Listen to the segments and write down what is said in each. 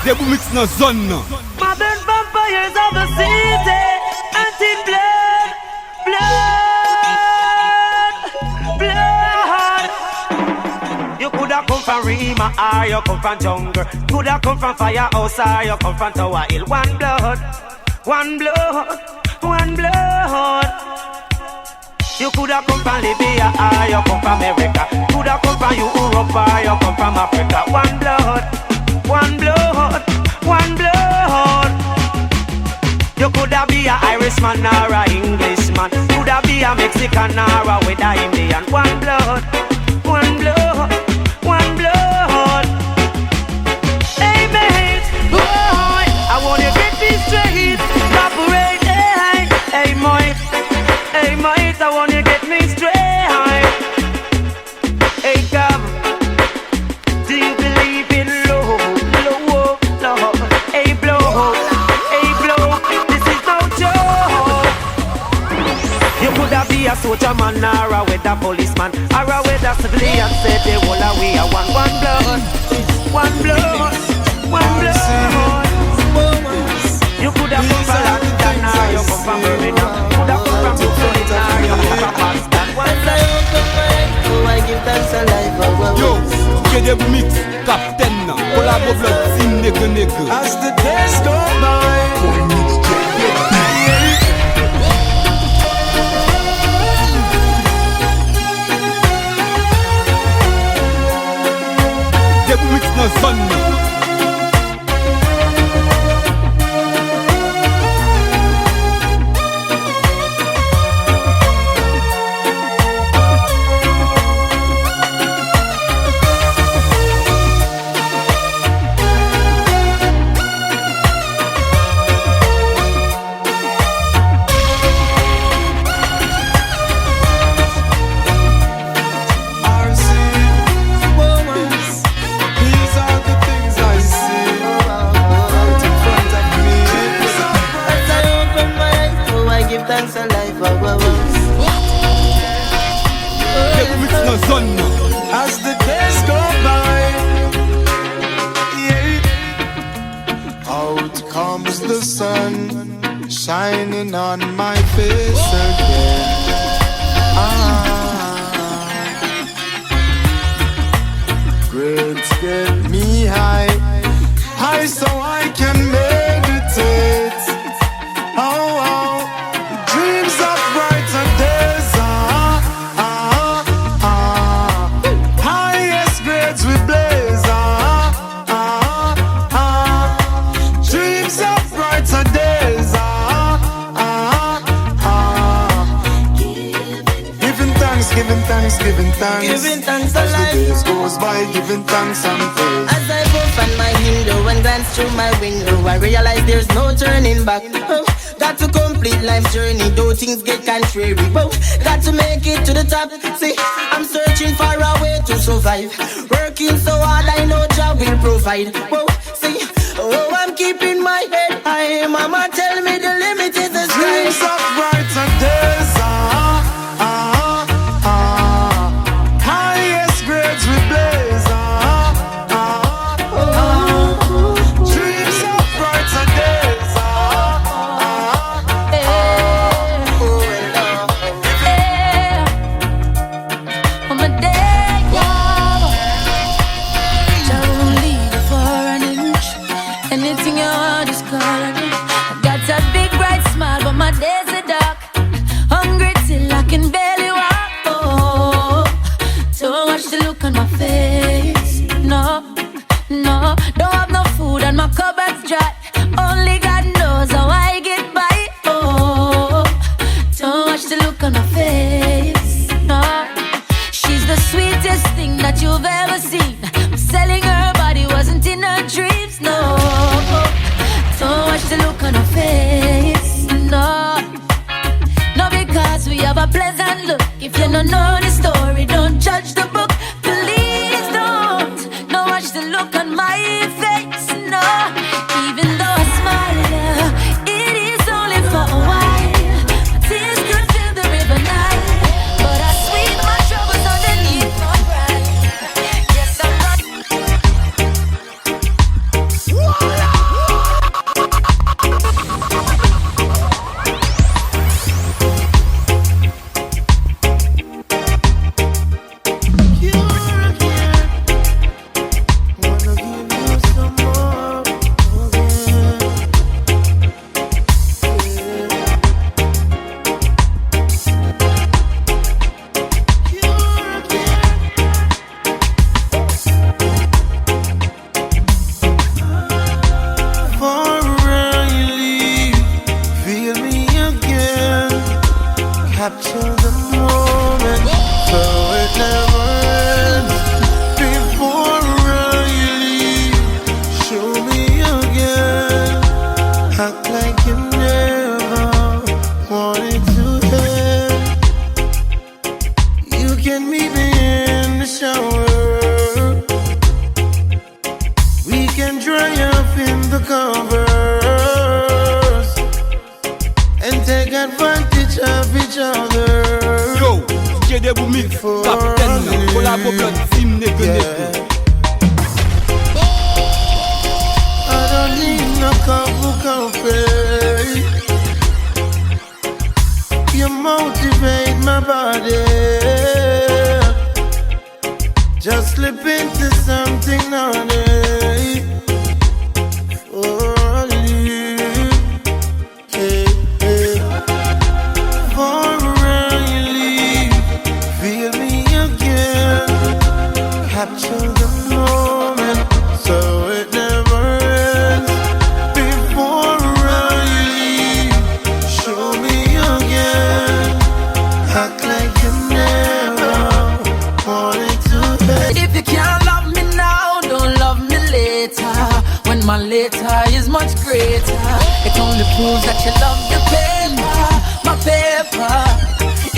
Debou mix dans zone. Modern vampires of the city, anti-blood, blood. You coulda come from Rima or you come from jungle. Coulda come from firehouse or you come from Tower Hill. One blood, one blood, one blood. You coulda come from Libya or you come from America. Coulda come from Europe or you come from Africa. One blood, one blood, one blood. You coulda be a Irishman or a Englishman. Coulda be a Mexican or a with a Indian. One blood, one blood, one blood. Hey mate, boy, I wanna get this straight. Operate, hey mate, hey mate, I wanna get me straight. Hey Gab, do you believe in love? Hey blow, this is no joke. You coulda be a soldier man or a weather policeman or a weather civilian. Said they all are we are one blood, one blood, one blood. You coulda come from London or you come from Birmingham. Coulda come from Brooklyn or you come from Boston. One blood. I give thanks a life. Yo, Debou mix Captain. Collabo blood team nigga. As the days go by, Debou mix dans zone. as the days go by, yeah. Out comes the sun, shining on my face again. Grades get me high so I can meditate. Oh, dreams of brighter days. Highest grades we blaze. Dreams of brighter days. Giving thanks, giving thanks, giving thanks. Giving thanks as the alive. days goes by, giving thanks and praise. As I open my window and glance through my window, I realize there's no turning back. Oh, got to complete life's journey, though things get contrary. Oh, got to make it to the top. See, I'm searching for a way to survive. Working so hard, I know job will provide. Oh, see, oh, I'm keeping my head high. Mama tell me the limit is the sky. Dreams of brighter days. Highest grades we blaze. Dreams of brighter days. On my day, Jah won't leave you for an inch. Anything your heart is calling. I got a big bright smile, but my days are dark. Hungry till I can barely walk. Oh, don't watch the look on my face. No, don't have no food and my cupboard's dry. Only God knows how I get by. Oh, don't watch the look on her face. No, she's the sweetest thing that you've ever seen. Selling her body wasn't in her dreams. No, don't watch the look on her face. No, because we have a pleasant look. If you don't know the story, don't judge the book. Please don't watch the look on my face. No, even though I smile, it is only for a while. My tears could fill the river Nile, but I sweep my troubles underneath my pride. Yes, I'm not. Debou mix, capitaine, collabo blood, team nigga. I don't need no cup of coffee. You motivate my body. Just slip into something naughty. Oh, yeah. Hey, hey. For you leave, feel me again. Capture the moment so it never ends. Before you leave, show me again. Act like you never wanted to end. If you can't love me now, don't love me later. When my later is much greater, it only proves that you love the paper, my paper.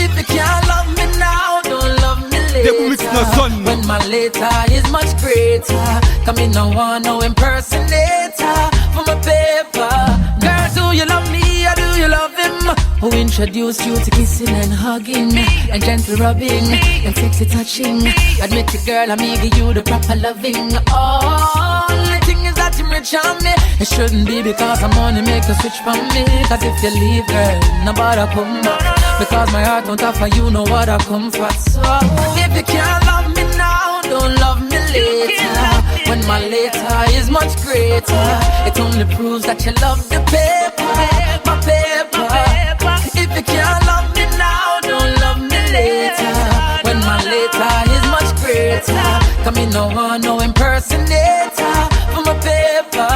If you can't love me now, don't love me Debou mix no later. son. When my later is much greater, come in no one, no impersonator for my paper. Girl, do you love me or do you love him? Who introduced you to kissing and hugging and gentle rubbing and sexy touching? Admit it, girl, I'm give you the proper loving. Only thing is that you're rich on me. It shouldn't be because I'm only make a switch from me. Cause if you leave, girl, nobody come back. Because my heart don't offer you no other comfort. So if you can't love me now, don't love me later. When my later is much greater, it only proves that you love the paper, my paper. If you can't love me now, don't love me later. When my later is much greater, come in no one, no impersonator for my paper.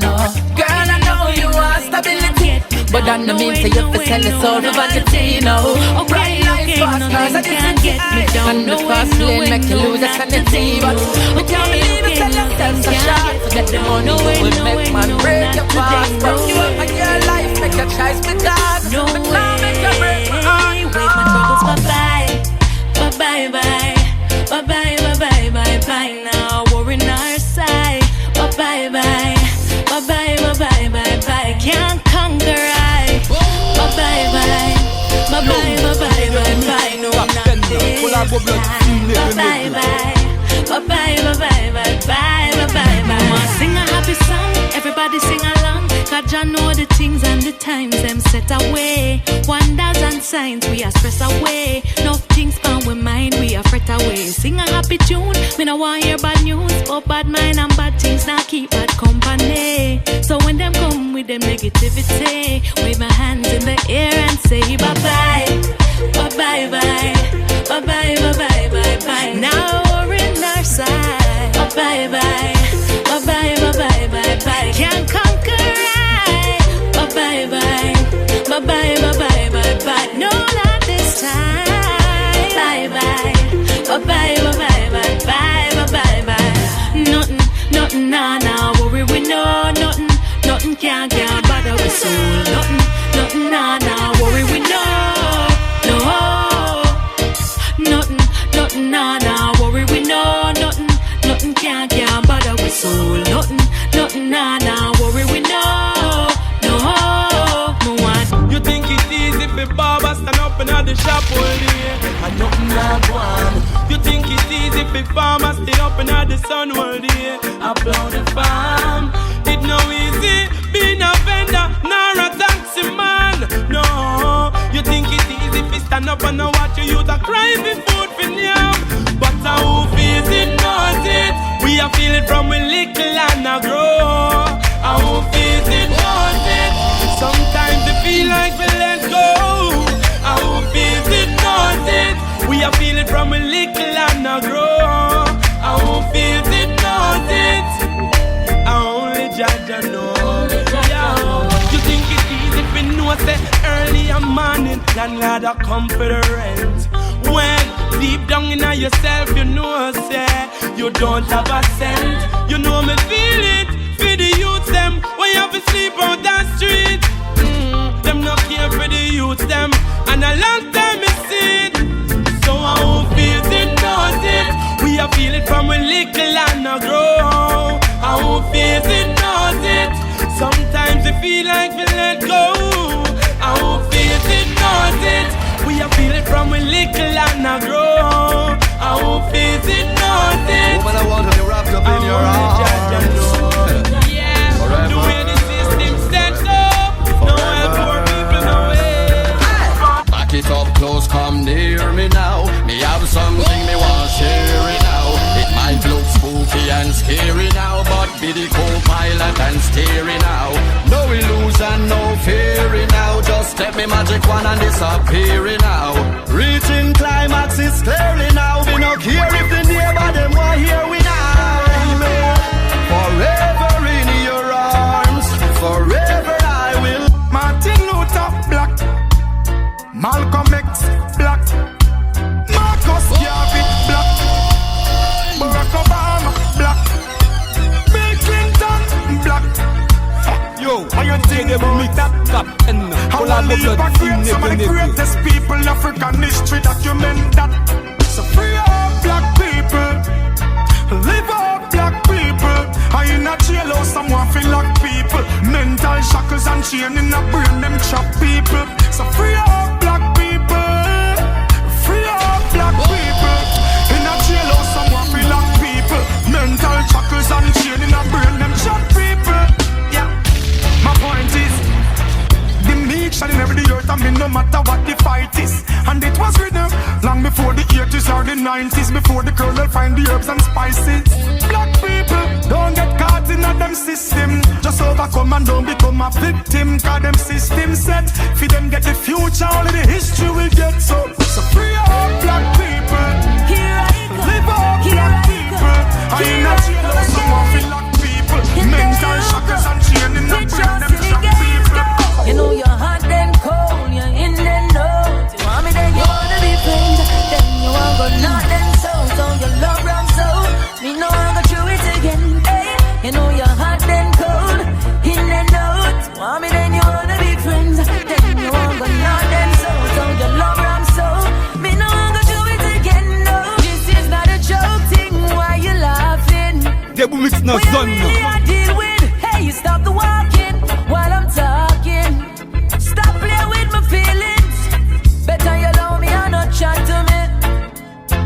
No, girl, I know you want stability, but that no mean say you have to sell the soul of vanity. No, right now it's fast cars and it's get me down. And the fast lane make you lose your sanity. But we can't believe it, tell yourself so sharp. Forget the money will make man break your fast. But you up in your life, make your choice with God. No But now make you break my heart. wave my troubles bye-bye, bye-bye, bye-bye, bye-bye, bye-bye. Now we're in our side, bye-bye, bye-bye, bye-bye, bye-bye. Can't conquer I, bye-bye, bye-bye, bye-bye, bye-bye. No, I'm not this time. Bye-bye, bye-bye, bye-bye, bye-bye. Sing a happy song, everybody sing along. God Jah know the things and the times them set away. Wonders and signs we are stress away. No things on we mind we are fret away. Sing a happy tune, me no want hear bad news. But bad mind and bad things now keep bad company. So when them come with them negativity, wave my hands in the air and say bye bye, bye bye bye, bye bye bye bye bye bye. Now we're in our side, bye bye bye, bye bye bye bye bye bye. Can't conquer I, bye bye bye, bye bye bye bye bye bye. No, not this time. Bye bye, bye bye bye bye bye bye bye bye. Nothing, nothing, nah, worry we know nothing, nothing can't bother with soul. Nothing, nothing, nah, worry we know, no. Nothing, nothing, nah, worry we know nothing, nothing can't bother with soul. Nothing, nothing, nah, worry we know, no. You think it's easy for barber stand up in the shop all day and nothing not one. You think it's easy for farmers stay up in the sun all day and blow the farm. It no easy being a vendor nor a taxi man. No, you think it's easy for stand up and watch your youth a cry for food for them. But who feels it knows it. We are feeling from we little and a grow. Who feels it knows it. Sometimes we feel like we let go. Who feels it knows it. We are feeling from a little and a grow. Who feels it knows it. Only Jah knows. You think it's easy if you know say early in morning landlord a come for the rent. When deep down in yourself you know say you don't have a cent. You know me feel it for the youth them when you have to sleep on that street. Them not care for the youth them and a long time is it. So who feels it knows it. We are feeling from a little and a grow. Who feels it knows it. Sometimes we feel like we let go. Who feels it knows it. We are feeling from a little and a grow. Hearing now, but be the co-pilot and steering now. No illusion, no fearing now. Just step me magic one and disappearing now. Reaching climax is clearly now. We no care if the neighbor them want hear we now. Forever in your arms, forever I will. Martin Luther Black, Malcolm X Black, Marcus Garvey Black, Barack Obama Black, Bill Clinton Black. Yo, I you think Debou mix that? top and How I live and create some of the greatest people in African history document that. So free all black people, live all black people. I in a jailhouse, someone feel like people. Mental shackles and chain in a brain, them chop people. So free all black people, free all black people. In a jailhouse, someone feel like people. Mental shackles and chain in a brain, them chop people. Yeah, my point is, the meat shall in every earth, I mean no matter what the fight is. And it was written long before the 80s or the 90s, before the colonel find the herbs and spices. Black people, don't get caught in a them system. Just overcome and don't become a victim. Cause them system set, for them get the future, only the history will get. So free all black people, live all black people. I in a jail, someone feel like people. Mental shackles and chain in the brain, them shock people. You know you're hot then cold, you're in then out. You want me then you wanna be friends, then you want go not then so. So you love rum so, me know I'm gonna do it again. Hey, you know you're hot then cold, in then out. You want me then you wanna be friends, then you want go not then so. So you love rum so, me know I'm gonna do it again. No, this is not a joke thing, why you laughing? Debou mix no When son you really I deal with, hey you stop the walking while I'm talking. Stop playing with my feelings. Better you allow me and not chat to me.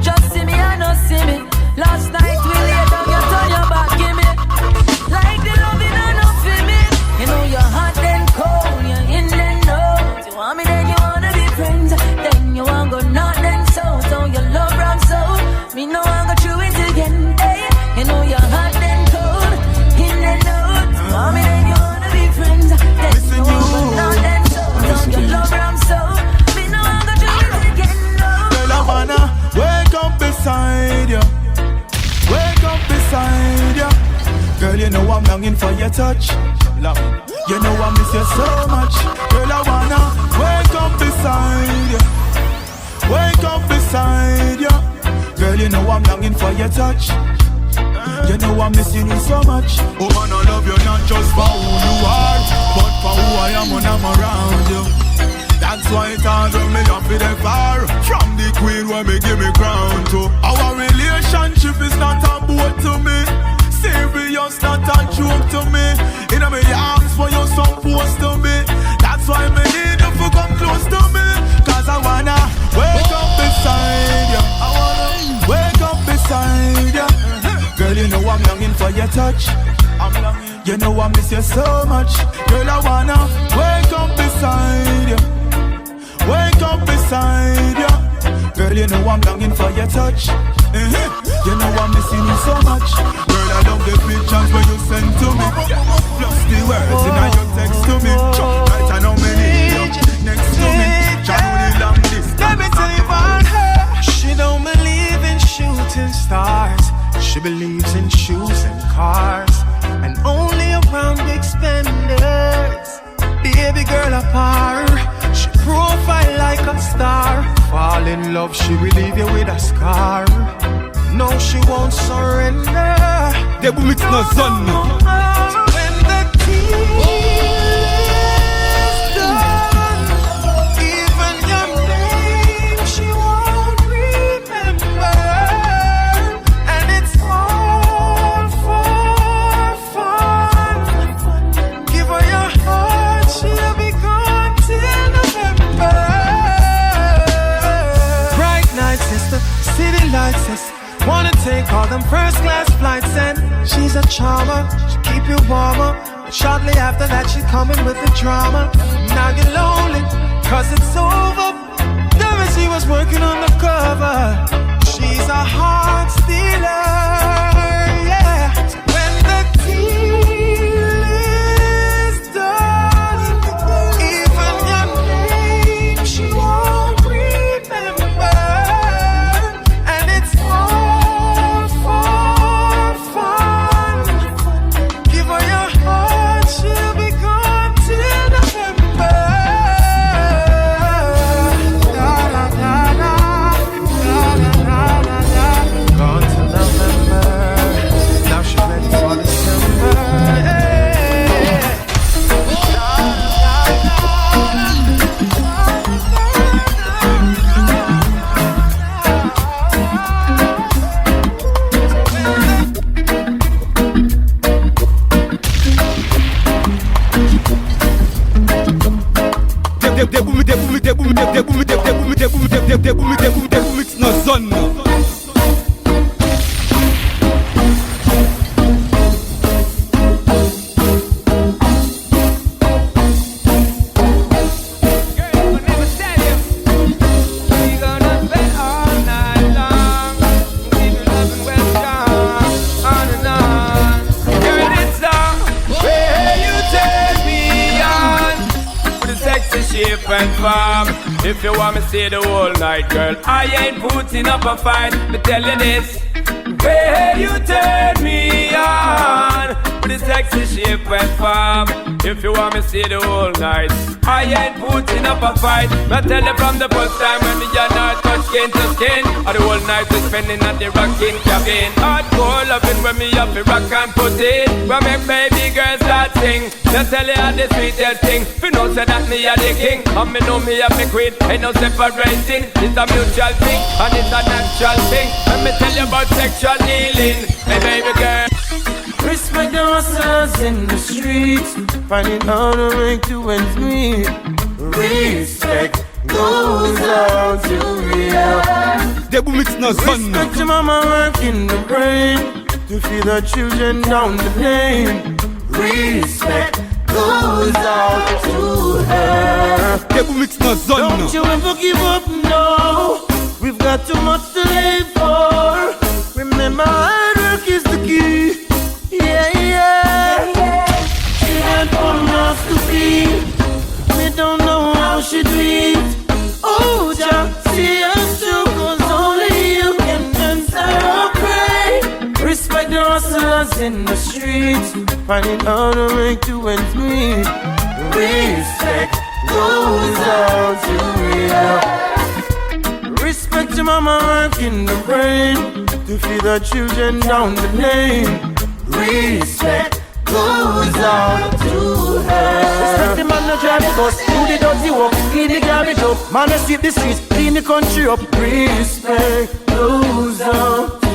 Just see me and not see me. Last night we laid down, you turn your back, give me. Like the loving and not feel me. You know you're hot then cold, you're in then out. You want me then you wanna be friends, then you want go not then so. So you love ram so, me know I'm gonna do it again. Hey, you know you're hot then cold, in then out. You want me then you wanna be friends, then you want go not then. You love ram so, me know I'm gonna do it again. Girl, I wanna wake up beside you, wake up beside you. Girl, you know I'm longing for your touch. You know I miss you so much. Girl, I wanna wake up beside you, wake up beside you. Girl, you know I'm longing for your touch. You know I'm missing you so much. Oh man, I love you not just for who you are, but for who I am when I'm around you. That's why it's hard when me up in the far. From the queen where me give me crown to. Our relationship is not a boat to me, serious, not a joke to me. In my arms for you supposed to be. That's why me need you to come close to me. Cause I wanna wake up beside you, I wanna wake up beside you. Girl, you know I'm longing for your touch. I'm longing. You know I miss you so much. Girl, I wanna wake up beside you, wake up beside you. Girl, you know I'm longing for your touch. You know I'm missing you so much. Girl, I love the pictures when you send to me, plus the words in your text to me. Right, I know many next to me. Only long distance. Let me tell you about her. She don't believe in shooting stars. She believes in shoes and cars, and only around big spenders. Baby girl apart, she profile like a star. Fall in love, she will leave you with a scar. No, she won't surrender. Debou mix no son no. When the tea is done, even your name she won't remember. And it's all for fun. Give her your heart, she'll be gone till November. Bright nights, sister, city lights, sister. Wanna take all them first class flights, and she's a charmer, she keep you warmer. But shortly after that she coming with the drama. Now you're lonely, cause it's over. Never she was working on the cover. She's a heart stealer, yeah. So Debou mix no zone now. If you want me to stay the whole night, girl, I ain't putting up a fight. Me tell you this, way you turn me on with the sexy shape and form. If you want me to stay the whole night, I ain't putting up a fight. Me tell you from the first time when me and her touch skin to skin, or the whole night we spending at the rocking cabin. Hardcore loving when me up the rock and put it, when make baby girls start sing. Me tell you the sweetest thing. If you know say that me a the king, and me know me a me queen. Ain't no separating. It's a mutual thing and it's a natural thing. Let me tell you about sexual healing. Hey baby girl. Respect the hustlers in the streets, finding how to make two ends meet. Respect goes out to real. Debou mix no zone now. Respect your mama working the brain to feed the children down the lane. Respect goes out to her. Debou mix no zone now. Don't you ever give up, no. We've got too much to live for. Remember, hard work is the key. Yeah, yeah. She had one mouth to feed. We don't know how she do it. Oh, just see us through, 'cause only you can answer our prayer. Respect the hustlers in the streets, finding how to make two ends meet. Respect goes out to real. Respect your mama working the brain to feed the children down the lane. Respect goes out to her. Respect the man that drive the bus, do the dirty work, clean the garbage up. Man that sweep the streets, clean the country up. Respect goes out to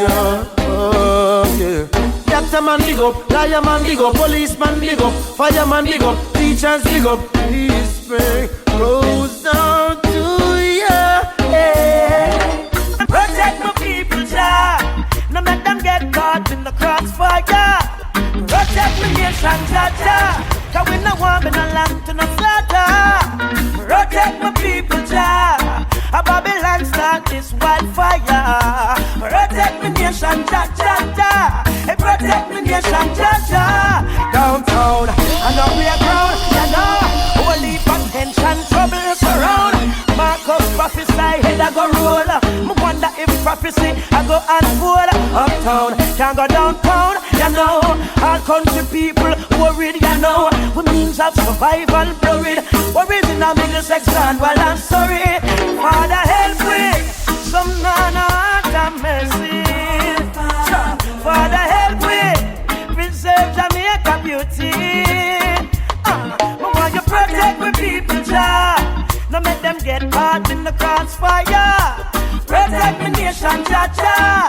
her. Oh yeah. Doctor man big up, liar man big up, policeman big up, fireman big up, teachers big up. Respect goes out to ya. Yeah. Protect my people, Jah. No make them get caught in the crossfire. Protect my nation, Jah Jah. 'Cause we no want me no land to no slaughter. Protect my people, Jah. A Babylon start this wildfire. Protect my nation, Jah Jah Jah. Hey, protect my nation, Jah Jah. Downtown, I know we are ground, you know. Holy attention, trouble surround. Marcus prophesy, head I go roll. Me wonder if prophecy I go unfold. Uptown, can't go downtown, you know. All country people worried, you know. With means of survival blurred. Worries in a middle section, well I'm sorry. Father help me, some nana have mercy. Father help me, preserve Jamaica beauty. I want you protect my people, Jah. No make them get caught in the crossfire. Protect my nation, Jah Jah.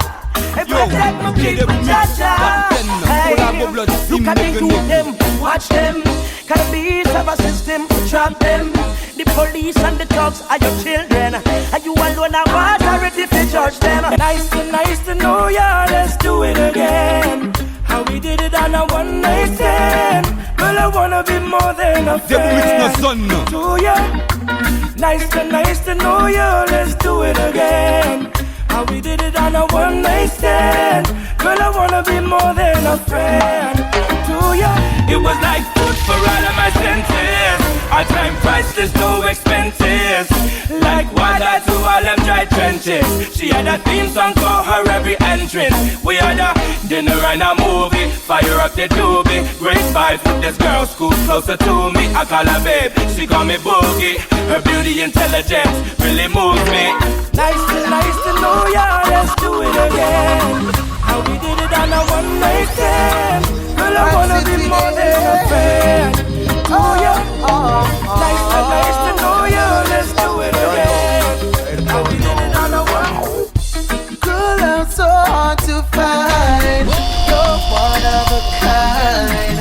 Hey, protect my people, Jah Jah. Hey, look at the youth them, watch them. Can the beast have a system to trap them? The police and the thugs are your children, and you alone are authority to judge them. Nice to know ya, let's do it again. How we did it on a one night stand. Well, I wanna be more than a friend to ya. Nice to know ya, let's do it again. How we did it on a one night stand. Girl, I wanna be more than a friend to ya. It was like food for all of my senses. Our time priceless, no expenses. Like water to all them dry trenches. She had a theme song for her every entrance. We had a dinner and a movie. Fire up the doobie. Great vibe, put this girl school closer to me. I call her babe, she call me Boogie. Her beauty intelligence really moves me. Nice to know ya, let's do it again. How we did it on a one night stand. Girl, I wanna be more than a friend. Oh yeah, nice to know ya, let's do it again. How we did it on a one. Girl, I'm so hard to find. You're one of a kind.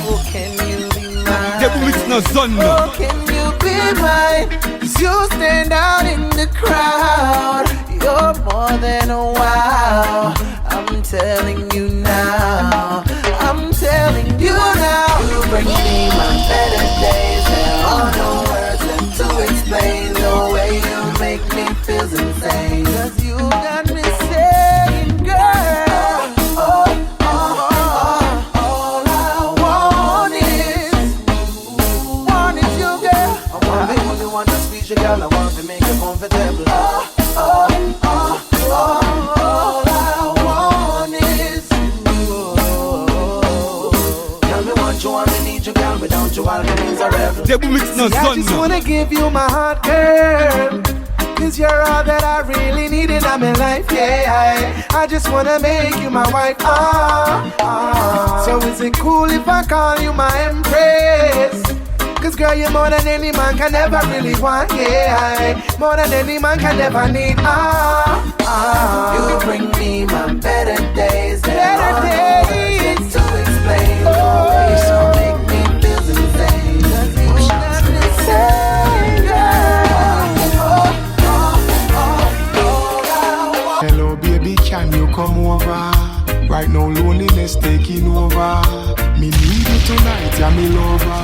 Oh, can you be mine? Debou mix no zone now. Oh, can you be mine? 'Cause you're stand out in the crowd. You're more than a wow. I'm telling you now. I'm telling you now. You bring me my better days. There are no words left to explain the way you make me feel insane. 'Cause you got me saying, girl, all I want is you, girl. I want to be only one to squeeze you, girl. I want to make you comfortable. All I want is you. Girl, me want you and me need you, girl. Without you, all my means are rebel. Debou mix no I just wanna give you my heart, girl. 'Cause you're all that I really need in my life, yeah. I just wanna make you my wife, So is it cool if I call you my empress? 'Cause girl, you're more than any man can ever really want, yeah. More than any man can ever need, You bring me my better days. Better days to explain the way you make me feel insane. 'Cause you got me saying, hello baby, can you come over? Right now loneliness taking over. Me need you tonight, yeah, me lover.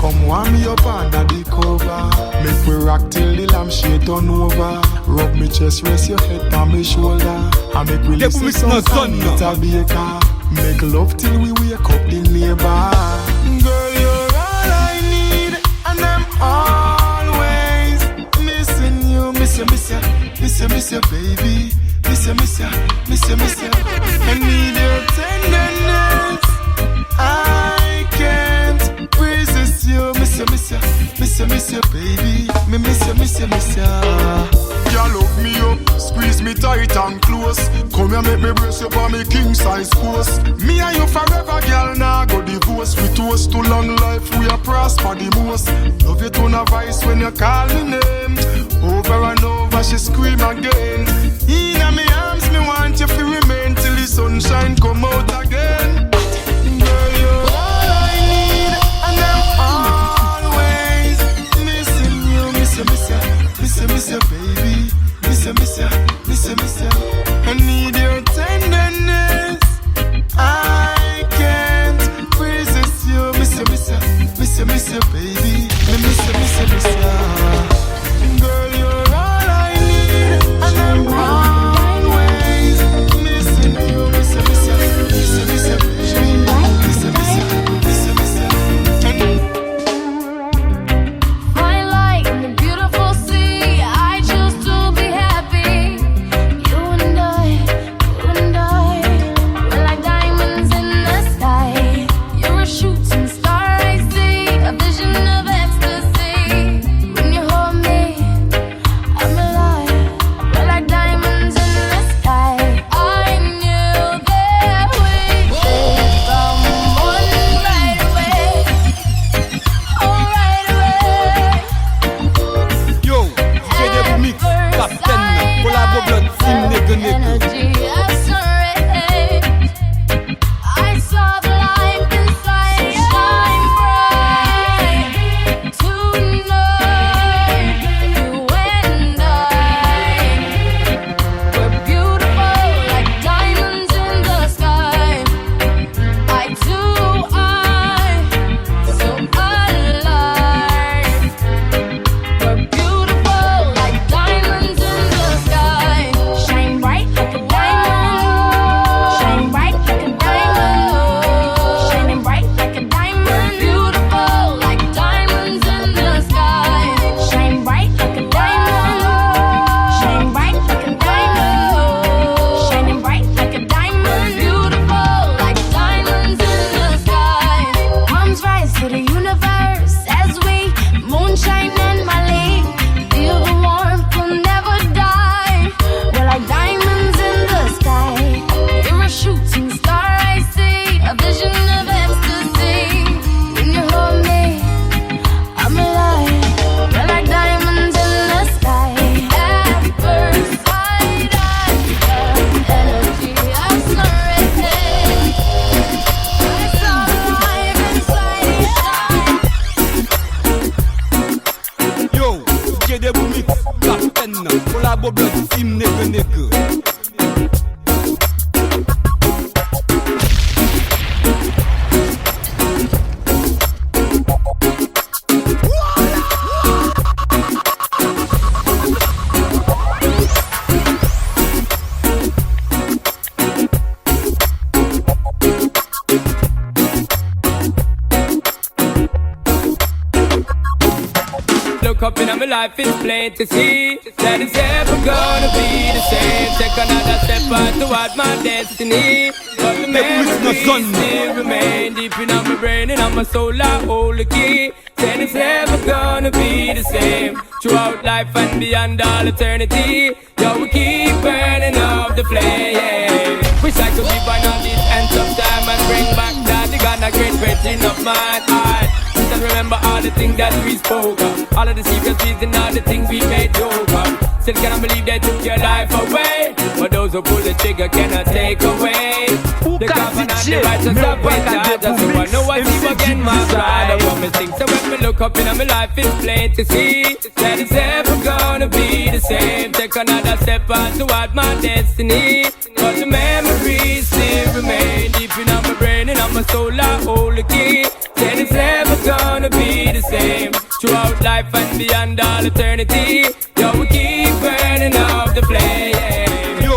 Come warm me up under the cover. Make we rock till the lampshade turn over. Rub me chest, rest your head on my shoulder. I make we listen some Anita Baker. Make love till we wake up the neighbor. Girl, you're all I need, and I'm always missing you. Miss you, baby. Miss you. I need your tenderness. I can't resist you. Miss you, baby. Miss you. You look me up, squeeze me tight and close. Come here, make me brace you for me king size post. Me and you forever, girl. Now go divorce. We toast to long life, we are prosper the most. Love you to no voice when you call me name. Over and over, she scream again. In my arms, me want you to remain till the sunshine come out again. Girl, you're all I need, and I'm always missing you. Miss you, baby. Miss you. I need your tenderness. I can't resist you. Miss you, baby. Miss you. Girl, you're all I need, and I'm always life is plain to see that it's ever gonna be the same. Take another step on toward my destiny, but the memories still remain deep in my brain and on my soul. I hold the key. Then it's never gonna be the same throughout life and beyond all eternity. Yo, we keep burning up the flame. Wish I could be born on this end of time and bring back that the God, a great virgin of mine. I just remember all the things that we spoke of, all of the secrets and all the things we made joke of. Still cannot believe they took your life away, but those who pull the trigger cannot take away. The government and the righteous have been judged, so I know I see again my pride. I want me think, so when me look up in my life, it's plain to see that it's ever gonna be the same. Take another step on toward my destiny, but the memories still remain deep in my brain and on my soul. I hold the key. Then it's never gonna be the same throughout life and beyond all eternity. Yo, we keep burning up the flame.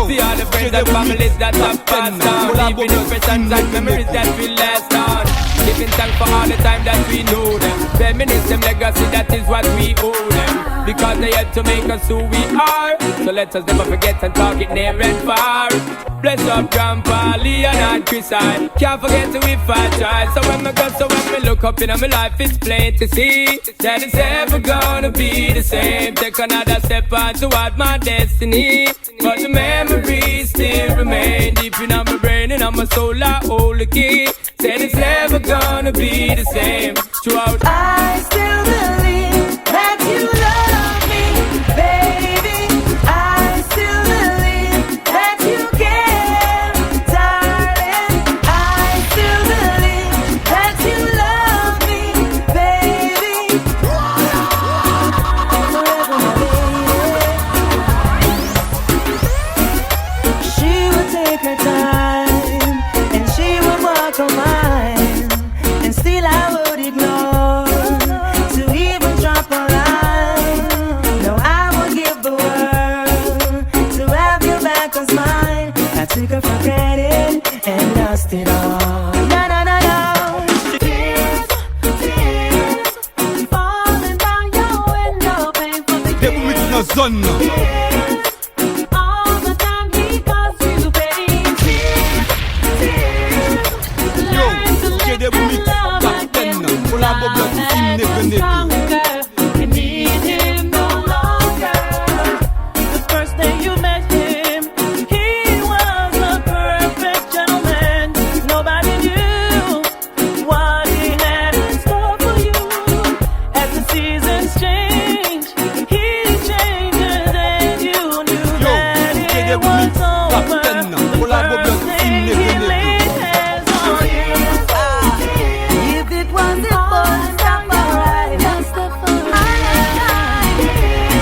See all the friends and families that have passed on, leaving impressions and memories that will last on. Giving thanks for all the time that we know them. Feminist them legacy, that is what we owe them, because they had to make us who we are. So let us never forget and talk it near and far. Bless up Grandpa, Leon and Chris, I can't forget to if I try. So when we look up in my life, it's plain to see that it's ever gonna be the same. Take another step on toward my destiny, but the memories still remain deep in my brain and on my soul. I hold the key. Said it's never gonna be the same throughout. I still believe that you love me, baby. I still believe that you care, darling. I still believe that you love me, baby. Forever, baby. She would take her time and she would walk a mile, and still I would ignore to even drop a line. No, I would give the world to have you back and smile. I took her for granted and lost it all. No, no, no, no. Tears, tears, falling down your window, pain for the Debou mix na zone nan. tears. All the time he caused you pain. Tears, tears. Yo, DJ Debou mix captain nan. Pour la boble tout film nègre nègre. You need him no longer. The first day you met him, he was a perfect gentleman. Nobody knew what he had in store for you. As the seasons change, he changes and you knew Yo, that DJ it Debou mix was over. captain nan. Pour la boble The tout first film day he nègre nègre. laid hands on you. If it was the first time alright,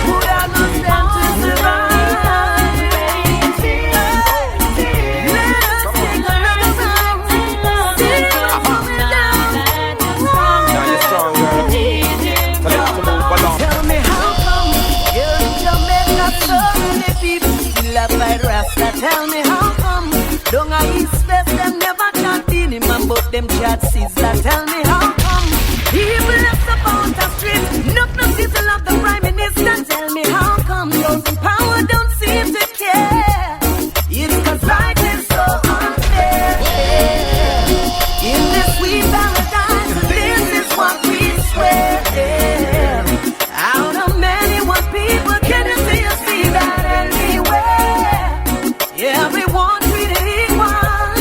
would I not stand to survive? Let us take another round. Now you're strong, girl. Tell them to move along. Tell me how come here in Jamaica so many people still have fight Rasta? Tell me how come down a East West them never chat in him and but them chat sister. Tell me how come people left about the street, no sizzle of the Prime Minister. Tell me how come those in power don't seem to care. It's 'cause life is so unfair. In this sweet paradise, this is what we swear. Out of many one people, can you see that anywhere? Everyone treated equal,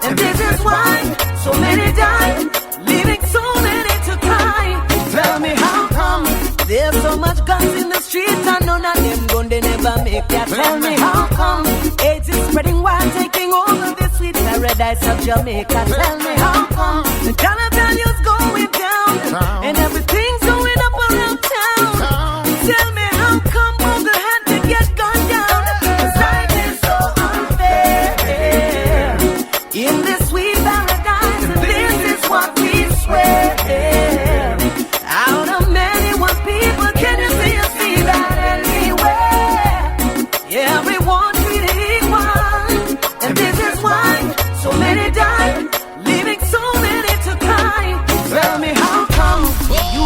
and this is why so many died, leaving so many to cry. Tell me how come there's so much guns in the streets and none of them gun they never make ya. Tell me how come AIDS is spreading wild, taking over this sweet paradise of Jamaica. Tell me how come the dollar value's going down and everything's going up around town. Tell me how come Mother had to get gunned down. 'Cause life is so unfair. In this sweet paradise, this is what we swear. Out of many one people, can you see that anywhere? Everyone treated equal, and this is why so many died, leaving so many to cry. Tell me how come you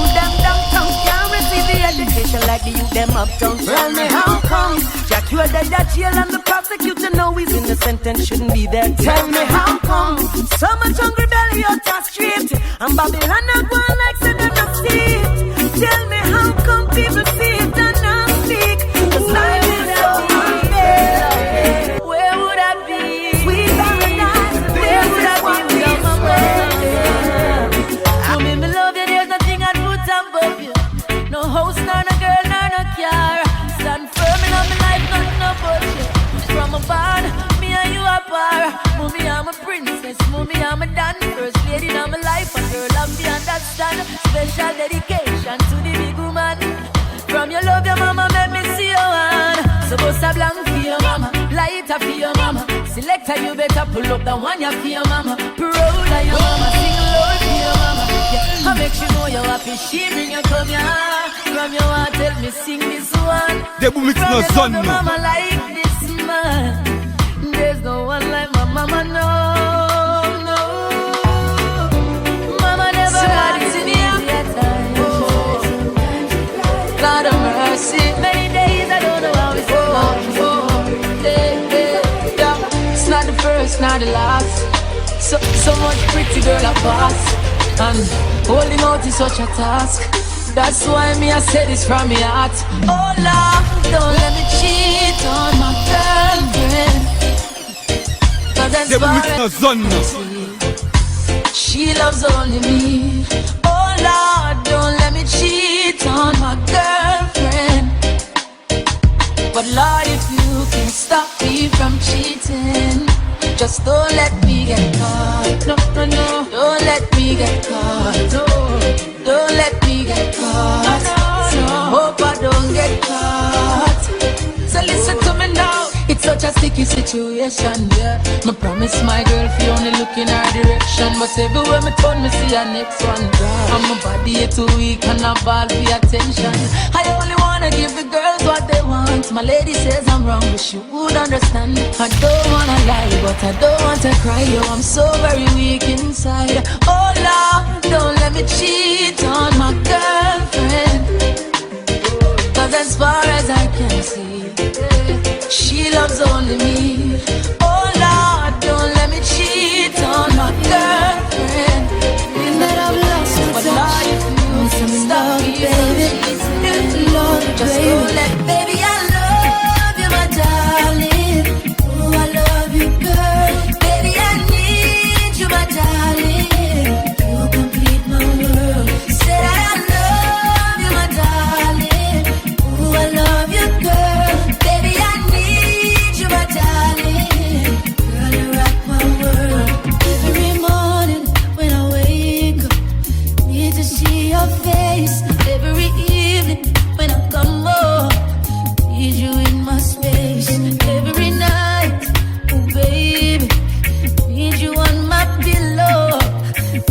and shouldn't be there. Tell me how come so much hungry belly out the street, and Babylon not one like said them not see it. Tell me how come people see it and not speak, 'cause life is so unfair. Where would I be? Sweet paradise. Where would I be without my way? To me, me love you, there's nothing I'd put above you. No house, nor no girl, nor no car. Stand firm in my life, nothing about you. From a barn, me and you are par. Mommy, I'm a princess. Mommy, I'm a dan. First lady in my life, a girl, I'm the understand. Special dedication to the big woman. From your love, your mama, make me see your hand. So bust a blank for your mama, light up for your mama. Selector, you better pull up the one you for your mama. Proud of your mama, sing loud for your mama. Yeah, I make you know you're happy. She bring you come here. From your heart, tell me sing this one. Debou mix no son no. Mama like this man. There's no one like my mama, no, no. Mama never had it in your time. God of mercy, many days I don't know how it's going. Yeah. It's not the first, not the last. So much pretty girl I pass, and holding out is such a task. That's why me I say this from my heart. Oh Lord, don't let me cheat on my girlfriend, 'cause that's far as she loves only me. Oh Lord, don't let me cheat on my girlfriend. But Lord, if you can stop me from cheating, just don't let me get caught. No, no, no. Don't let me get caught. No. Don't let me get caught. So hope I don't get caught. So listen to me now. It's such a sticky situation, yeah. Me promise my girl if you only look in her direction, but everywhere me turn me see her next one. And my body is too weak and I ball for attention. I only wanna give the girls what they want. My lady says I'm wrong, but she would understand. I don't wanna lie, but I don't want to cry. Yo, I'm so very weak inside. Oh Lord, don't let me cheat on my girlfriend, 'cause as far as I can see, she loves only me. Oh Lord, don't let me cheat on my girlfriend. That I've lost But Lord, if you stop me, baby, just don't let, baby, I love you, my darling. Oh, I love you, girl. Baby, I need you, my darling. You complete my world. Said I love you, my darling. Oh, I love you, girl. Baby, I need you, my darling. Girl, you rock my world. every morning when I wake up, need to see your face. Every evening when I come home, Need you in my space. every night, oh baby, Need you on my pillow.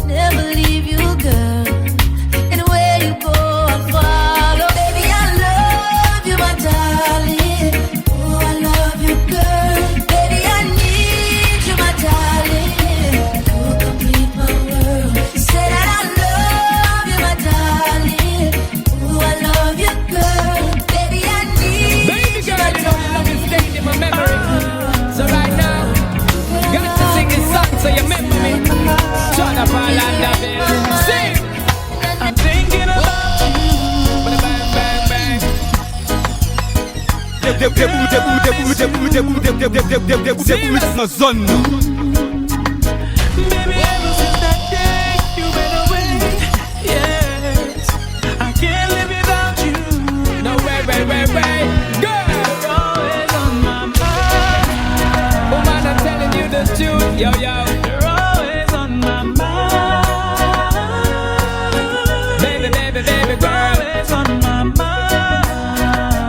never leave you, girl. And where you go, I follow. Baby, I love you, my darling. Oh, I love you, girl. Baby, I need you, my darling. You complete my world. Say that I love you, my darling. Oh, I love you, girl. Baby, I need Baby you, girl, my you know love is staying in my memory. So right now, got to sing this song so you remember me. Shut up, all and Avèn. Sing. I'm thinking about you. Bang, bang, bang. Debou mix no son no. Baby, ever since that day you went away, yes, I can't live without you. No way, girl, you're always on my mind. Woman, I'm telling you the truth, yo, you're always on my mind. Baby, girl, always on my mind.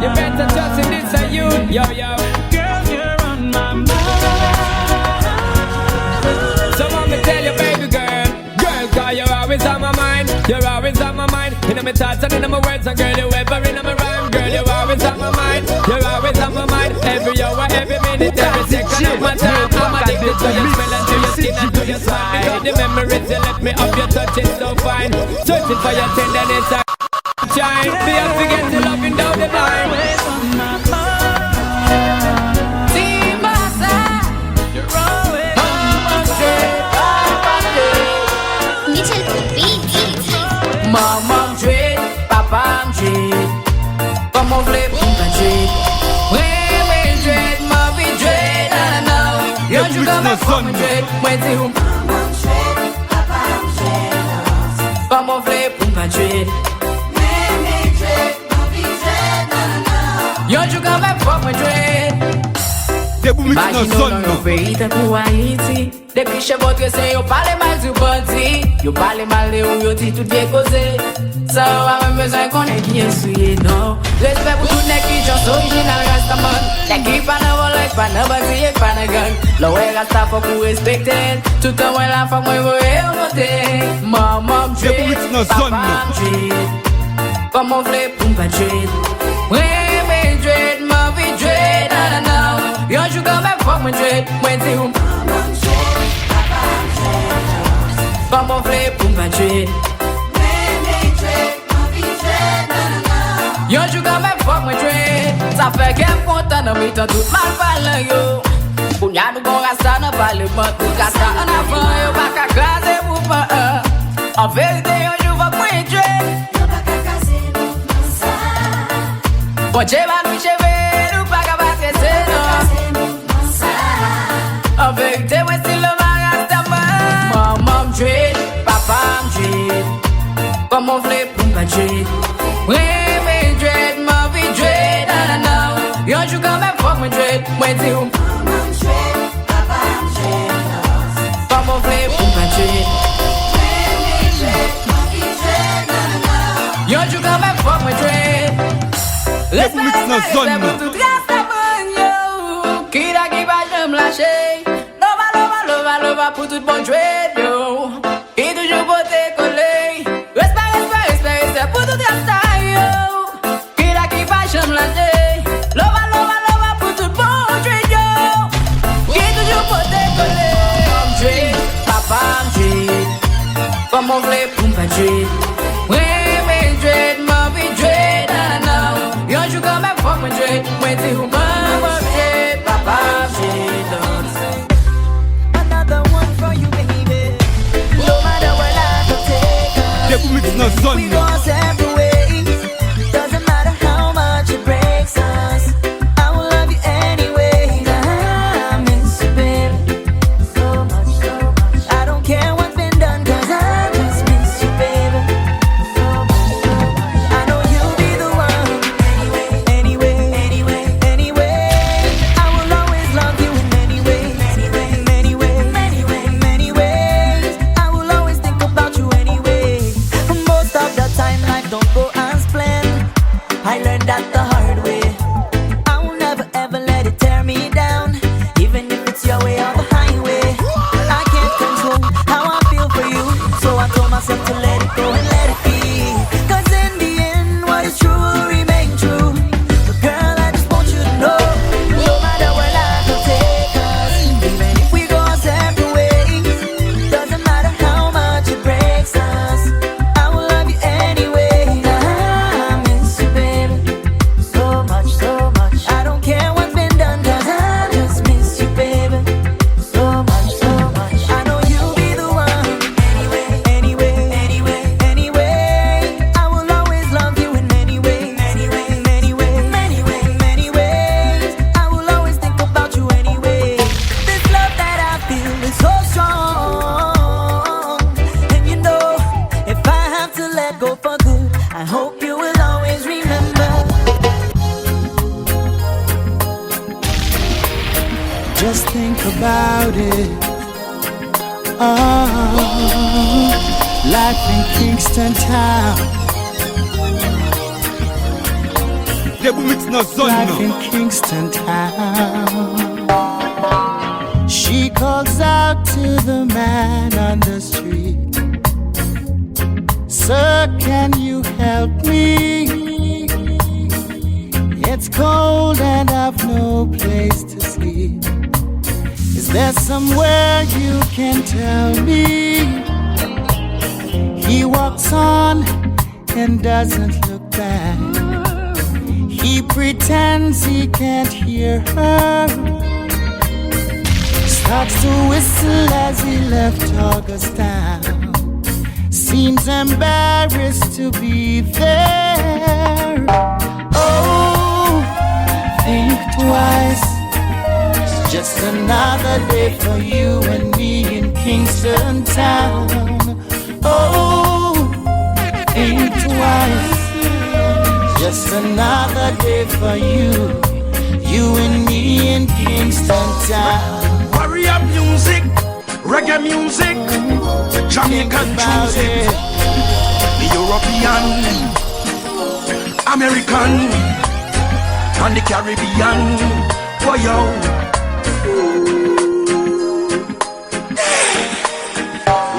You better trust in this, are you, yo, girl, you're on my mind. So let me tell you, baby girl, cause you're always on my mind. You're always on my mind. In my thoughts and in my words, and girl, you ever in my rhyme. Girl, you're always on my mind. You're always on my mind. Every hour, every minute, every second of my time. I'm addicted to your smell and to your skin and to your smile. Because the memories you left me of your touch is so fine. Searching for your tenderness, I shine. Me have to get to loving down the line. Team Bossa, come fuck me dread. When c'est où? Comment flip pour ma dread? Yo, you come fuck me dread. Debou mix nan zon nou. Pays pour Haïti. Depuis chez votre c'est yo parle mal du bandi. Yo parle mal de ou yo dit tout bien causé. Ça a même besoin qu'on ait qui est souillé, non. Respect pour tout nèg qui chante original Rastaman. Nèg qui pas dans volet, pas dans bandi et pas dans gang. Là ouais Rasta faut qu'on respecte. Tout le temps la femme moi voyer monter. Maman dread, papa dread. Comme on voulait pour pas dread. Oui, mais dread, ma vie dread, na na na. Yo, you come and fuck me dread. When c'est où? Comme on voulait pour pas dread. Yo, you come and fuck me dread. Ça fait qu'elle content dans mes temps tout mal parle yo. Pour y'a nous bon rasta dans parlement. Tout rasta en avant yo pas qu'à craser pour pas. En vérité yo, you fuck me dread. Bon Dieu va nous chever, nous pas qu'à passer c'est non. En vérité moi c'est le marastaman. Maman dread, papa dread. Comme on voulait pour pas dread. Oui, mais dread, ma vie dread, na na na. Yo, you come and fuck me dread. When c'est où? Comme on voulait pour pas dread. Yo, you come and fuck me dread. Respect pour tout Rastaman, yo. Qui da qui va jamais lâcher. Lova pour tout bon dread, yo. Qui toujours voté collé. Respect pour tout Rasta, yo. Qui da qui va jamais lâcher. Lova pour tout bon dread, yo. Qui toujours voté collé. Dread, papa dread. Comme on voulait pour pas dread. Oui, mais dread, ma vie dread, na na na. Yo, you come and fuck me dread. When c'est où? Mama dread, papa dread. Another one for you, baby. No matter where life will take us. Debou mix nan zon We nou. go separate ways. Doesn't matter how much it breaks us. I will love you anyway. I miss you, baby. So much, so much. I don't care what's been done, 'cause I just miss you, baby. So much, so much. I know you'll be the one. Anyway. I will always love you in many ways. Many ways. I will always think about you anyway. Most of the time life don't go as planned. I learned that the hard way. I will never ever let it tear me down, even if it's your way or the highway. I can't control how I feel for you, so I told myself to let it go and let it be. 'Cause in the end, what is true will remain true. But girl, I just want you to know, no matter where life will take us, even if we go our separate ways, doesn't matter how much it breaks us, I will love you anyway. I miss you, baby, so much, so much. I don't care what's been done, 'cause I just miss you, baby, so much, so much. I know you'll be the one. Anyway. I will always love you in many ways. Many ways. I will always think about you anyway. This love that I feel is so strong, and you know, if I have to let go for good, I hope you will always remember. Just think about it. Life in Kingston Town. Debou mix nan zon Life nou. in Kingston Town. She calls out to the man on the street. Sir, can you help me? It's cold and I've no place to sleep. Is there somewhere you can tell me? He walks on and doesn't look back. He pretends he can't hear her. Starts to whistle as he left Augustine. Seems embarrassed to be there. Oh, think twice. Just another day for you and me in Kingston town. Oh, think twice. Just another day for you and me in Kingston town. Warrior music, reggae music, Jamaican music, the European, American, and the Caribbean. For you.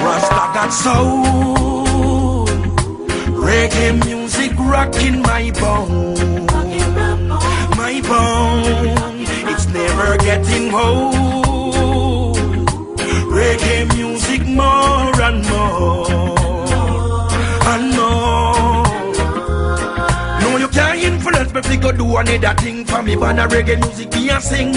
Rasta got soul, reggae music rocking my bone, my bone. It's never getting old. Reggae music more and more and more. No, you can't influence me. Go do another thing for me. But reggae music me a sing.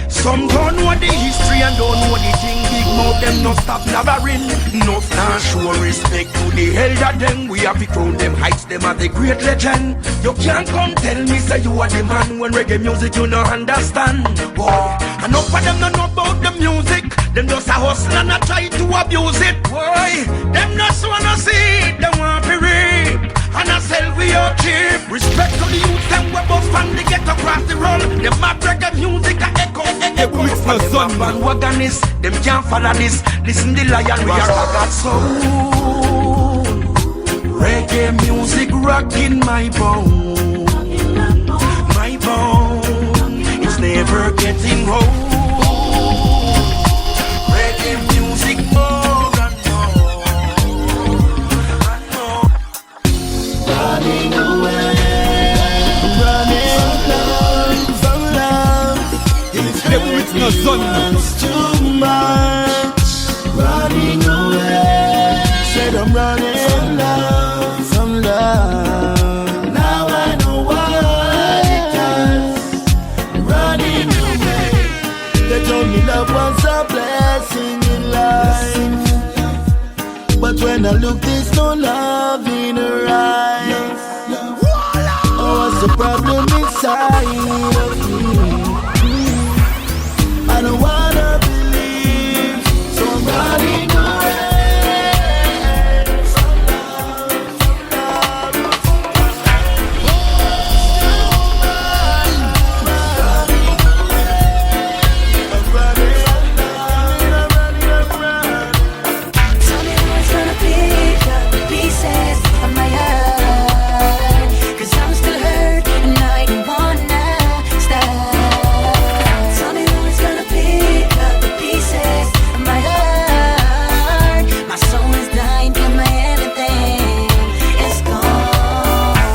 Some don't know the history and don't know the thing. Big mouth them no stop blabbering. No stand show respect to the elder them. We have to crown them heights them as the great legend. You can't come tell me say you are the man when reggae music you no understand. Boy, enough of them don't know about the music. Them just a hustle and a try to abuse it. Boy, them just wanna see it. They want to reap and I sell we all cheap. Respect to the youth them we both from the get across the road. Them mad reggae music a echo. Them can't follow this. Listen the lion we are got soul. Reggae music rocking my bone, my bone. It's never getting old. Reggae music more and more and more. Running away, running from love. It's no sun. Too much. Running away. Said I'm running from love. Now I know why it does. Running away. They told me love was a blessing in life, but when I look, there's no love in her eyes. Oh, what's the problem inside of me? I don't wanna believe, so I'm running away from love, Tell me who's gonna pick up the pieces of my heart, 'cause I'm still hurt and I don't wanna stop. Tell me who's gonna pick up the pieces of my heart. My soul is dying and my everything is gone.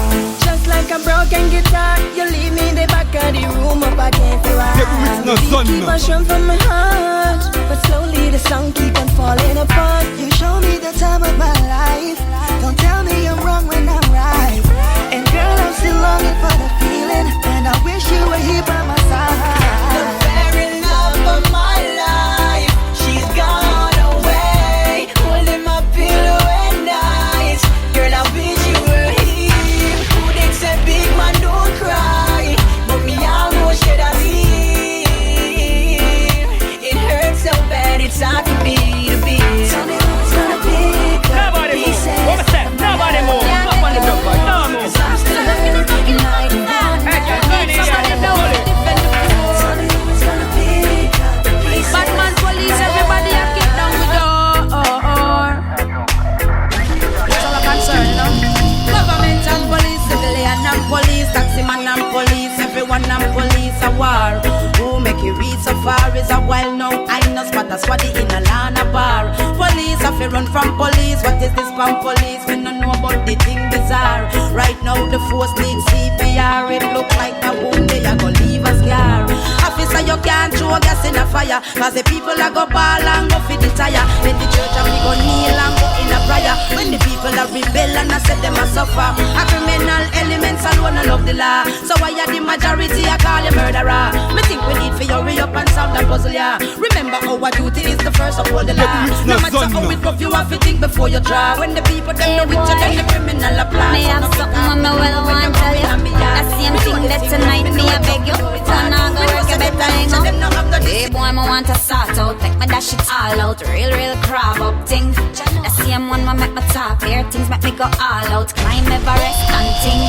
Just like a broken guitar, you leave me in the back of the room up against the wall. Keep on showing from my heart, but slowly the song keep on falling apart. You show me the time of my life. Don't tell me I'm wrong when I'm right. And girl, I'm still longing for the feeling, and I wish you were here by my side. The very love of my life, she's gone away, holding my pillow at night. Girl, I wish you were here. Who they say big man don't cry, but me almost shed a tear. It hurts so bad, it's hard to be. Tell me who's gonna pick up the pieces. Nobody move. Up on the block, boy. No move. 'Cause I'm still hurting and I don't wanna. Somebody know it. Tell me who's gonna pick up the pieces. Batman, police, everybody have kicked down the door. That's all I'm concerned, you know. Government and police, civilian and police, taximan and police, everyone and police a war. Who make it reach so far is a while now. I know spot a swaddy in a lana bar. Police have to run from police. What is this from police? We don't know about the thing bizarre. Right now the force needs CPR. It look like a wound they are gonna leave a scar. Officer, you can't throw gas in a fire, 'cause the people are go ball and go for the tire. Then the church and we go kneel and go in a prayer. When the people are rebel and I said them a suffer, a criminal elements Christ alone I love the law. So why are the majority I call you murderer? Me think we need for hurry up and solve that puzzle, yeah. Remember our duty is the first of all the law. No matter how it rough, you have to think before you draw. When the people them know which then the criminal apply. Me have something on me well want to tell you. That same thing that tonight me I beg you. Turn on go work you better hang up. Hey boy, me want to sort out, make me dash it all out. Real crab up thing. That same one me make me talk, clear things make me go all out. Climb Everest and ting.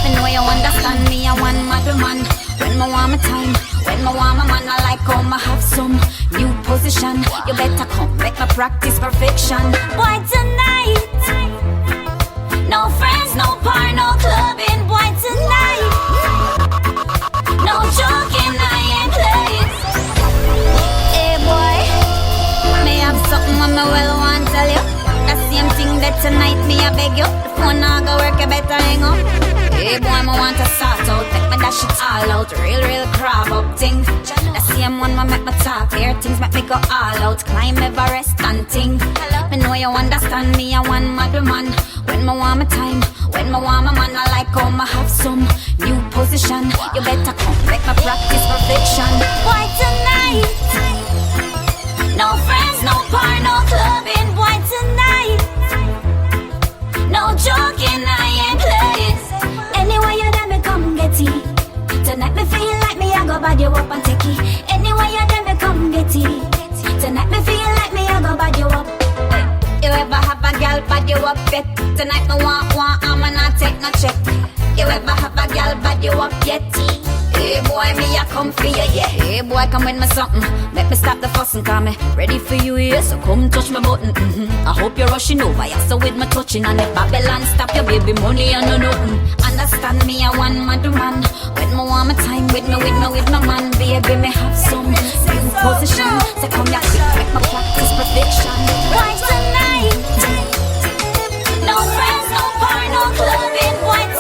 Me know you understand me, I want my man. When me want my time, when me want my man, I like how me have some new position. You better come, make me practice perfection. Boy tonight, no friends, no bar, no clubbing. Boy tonight, no joking, I ain't playing. Hey boy, me have something on me well want tell you. That same thing that tonight me I beg you. The phone now go work, you better hang up. Hey boy, me want to sort out, make me dash it all out. Real crab up thing. The same one me make me talk, clear things make me go all out. Climb Everest and ting. Me know you understand me, I want my man. When me want my time, when me want my man, I like how me have some new position. You better come, make me practice perfection. Boy tonight, no friends, no bar, no clubbing. Boy tonight, no joking, I ain't playing. Anyway you there me come get it. Tonight me feel like me I go bad you up and take it. Anyway you there me come get it. Tonight me feel like me I go bad you up. You ever have a girl bad you up yet? Tonight me want I'ma not take no check. You ever have a girl bad you up yet? Hey boy, me I come for you, yeah. Hey boy, come with me something. Make me stop the fussing, call me ready for you, yeah. So come touch my button, I hope you're rushing over, yeah. So with me touching on the Babylon, stop your baby money and no nothing. Understand me, I want my man. With me want my time, with my man. Baby, me have some new position. So come here quick, make my practice perfection. Why tonight? No friends, no bar, no clubbing, white.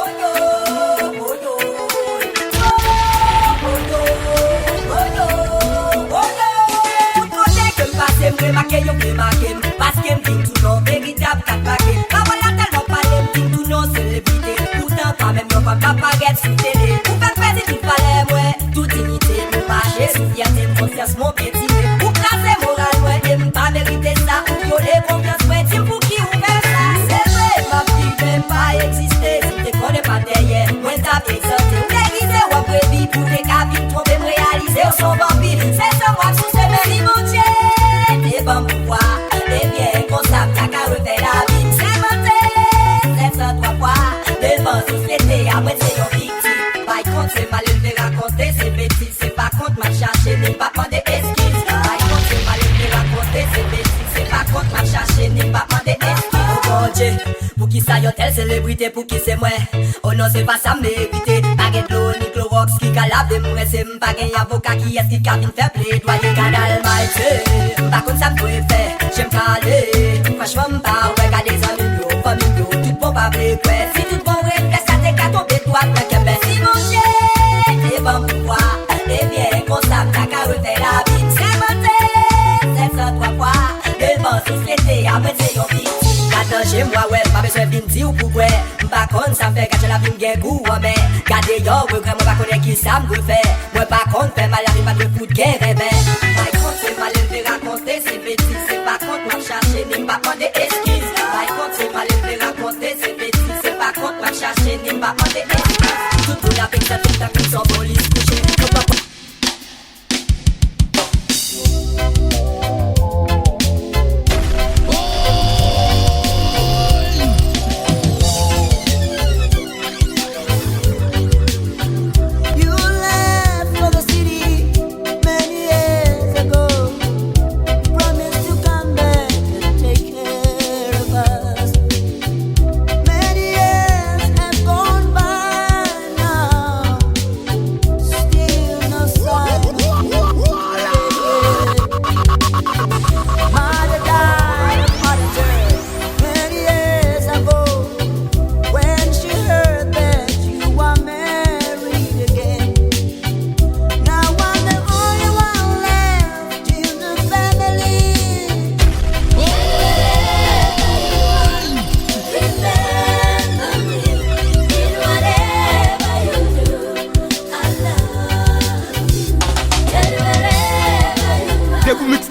Mwen make yo mwen make m Paske m fin tou non Veritable kat pake Kawala telman pale m fin tou non celebrite Pourtant pa mèm yo fam pa paget sou tele Ou fèk pezi tout pale mwen Tout dignité m mache sou fierté m konfiance mon piétine Ou klase moral mwen E m pa merite sa Ou viole konfiance mwen Tim pou ki ou fè sa Se vre ma fi mèm pa eksiste Si te kone pa deye Mwen tap exante Ou degize ou aprevi Pou te kapi trompe m realize Ou son bambi Se son wak sou se mèri mon Dieu Des bons pouvoirs, des biens constables, t'as qu'à refaire la vie. C'est monté, 703 fois, devant société, à moitié yon victime. Par contre, c'est mal élevé raconter, c'est bêtise. C'est pas contre mal chercher, n'est pas demander esquisse. Par contre, c'est mal élevé raconter, c'est bêtise. C'est pas contre mal chercher, n'est pas demander esquisse. Oh mon Dieu, pour qui ça yon telle célébrité, pour qui c'est moi. Oh non, c'est pas ça m'éviter. Baguette l'eau, ni Clorox, qui calave des mourais, c'est m'pas qu'un avocat qui est-ce qui cabine fait plaidoyer. Canal maïté. Par contre ça me fait faire, j'aime caler. Franchement m'pas ouais, gars des amis yo, famille yo. Tout bon pas blé ouais, si tout bon ouais, laisse ça t'es qu'à tomber toi, t'as qu'à ben. Si mon Dieu, t'es bon pouvoir, t'es bien constable, t'as qu'à refaire la vie. C'est monté, 703 fois, devant société, après c'est yon vie. Attends chez moi ouais, pas besoin de dire ou pourquoi. M'pas contre ça me fait gâcher la vie m'gain goût, mais gardez yo, ouais, vraiment pas connaître qui ça me fait. Moi pas contre, fait mal à vie, pas de foot, gain rêve. C'est mal élevé raconter, c'est bêtise. C'est pas contre moi chercher, n'est pas demander esquisse. Par contre, c'est mal élevé raconter, c'est bêtise. C'est pas contre moi chercher, n'est pas demander esquisse. Tout le monde avec sa toute ta vie sans police couchée. You left for the city many years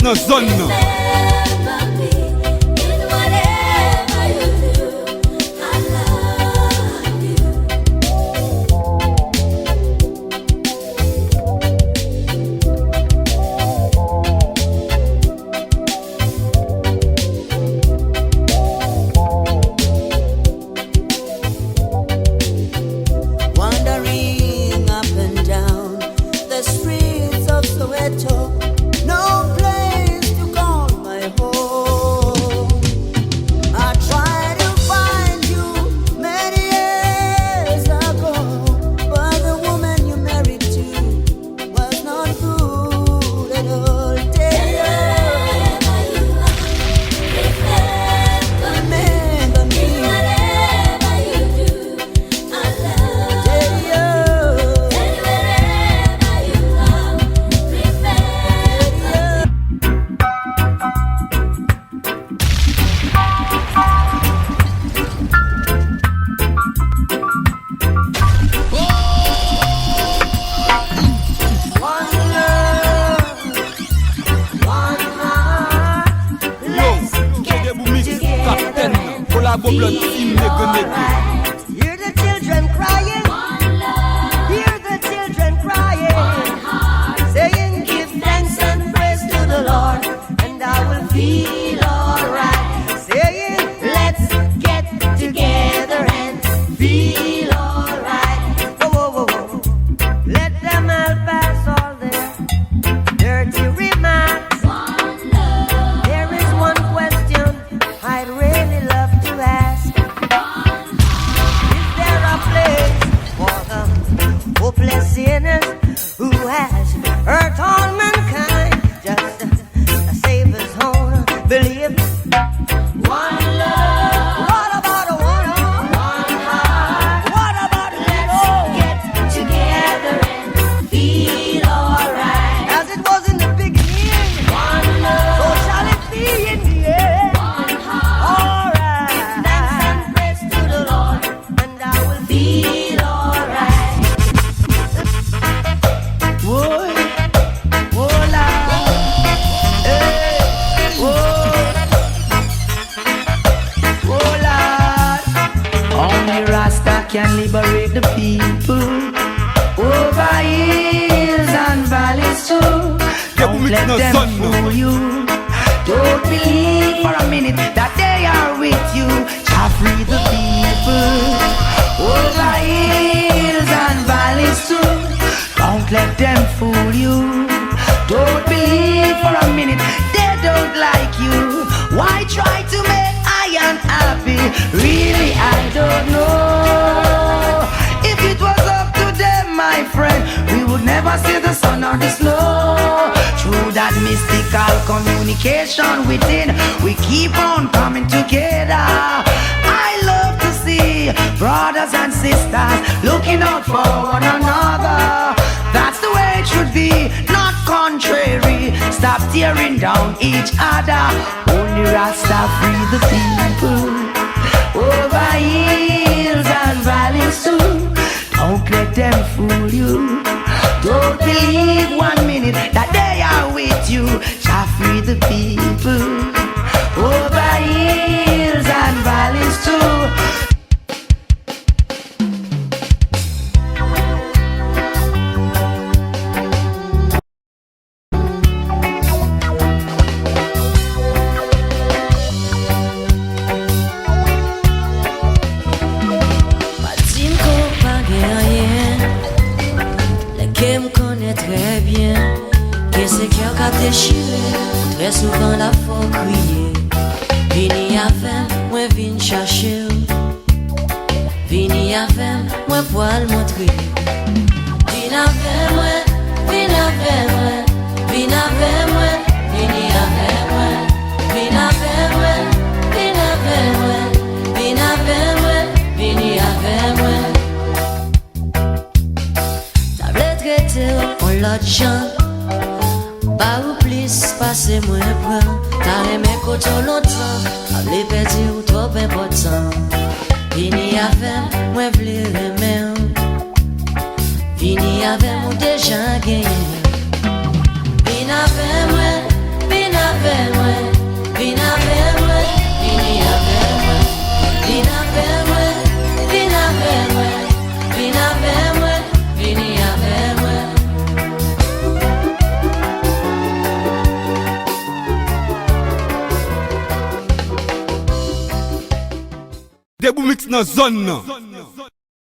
no zone no. Wandering up and down the streets of Soweto, no place to call my home. I tried to find you many years ago, but the woman you married to was not good at all. Remember me. Debou mix captain. Collabo blood team nigga. Hear the children crying. Hear the children crying. Saying, give thanks and praise to the Lord, and I will feel alright. Saying, let's get together and feel alright. Whoa, whoa, whoa, whoa. Let them all pass all their dirty remarks. There is one question I'd really love to ask. Is there a place for the hopeless sinners who has hurt all mankind just to save his own belief? One love. What about a one heart? What about let's get together and feel alright? As it was in the beginning, one love. So shall it be in the end. One heart. Alright. Thanks and praise to the Lord, and I will feel alright. Whoa, whoa, Lord. Hey, whoa, whoa, Lord. Only Rasta can liberate the people over hills and valleys too. Don't let them fool you. Don't believe for a minute that they are with you. Jah free the people over hills and valleys too. Don't let them fool you. Don't believe for a minute they don't like you. Why try to make I unhappy? Really, I don't know. If it was up to them, my friend, we would never see the sun or the snow. Through that mystical communication within, we keep on coming together. I love to see brothers and sisters looking out for one another. That's the way it should be, not contrary. Stop tearing down each other. Only Rasta free the people over hills and valleys too. Don't let them fool you. Don't believe 1 minute that they are with you. Shall free the people over hills and valleys too. Très bien, que c'est cœur qu'a déchiré, très souvent la faut crier. Vini Avèn, moi vin chercher. Vini Avèn, moi poil montrer. Vini Avèn, moi, vini Avèn, moi, vini Avèn, moi, vini Avèn, moi, vini Avèn, moi, vini Avèn, moi, vini Avèn, moi, vini Avèn, moi. On l'autre gens, pas ou plus, passez moins prend. T'as aimé côté longtemps, t'as perdu ou trop important. Vini Avèn, moi v'lais aimer. Vini Avèn, ou déjà gagné. Vini Avèn, moi, vini Debou mix nan zone nan.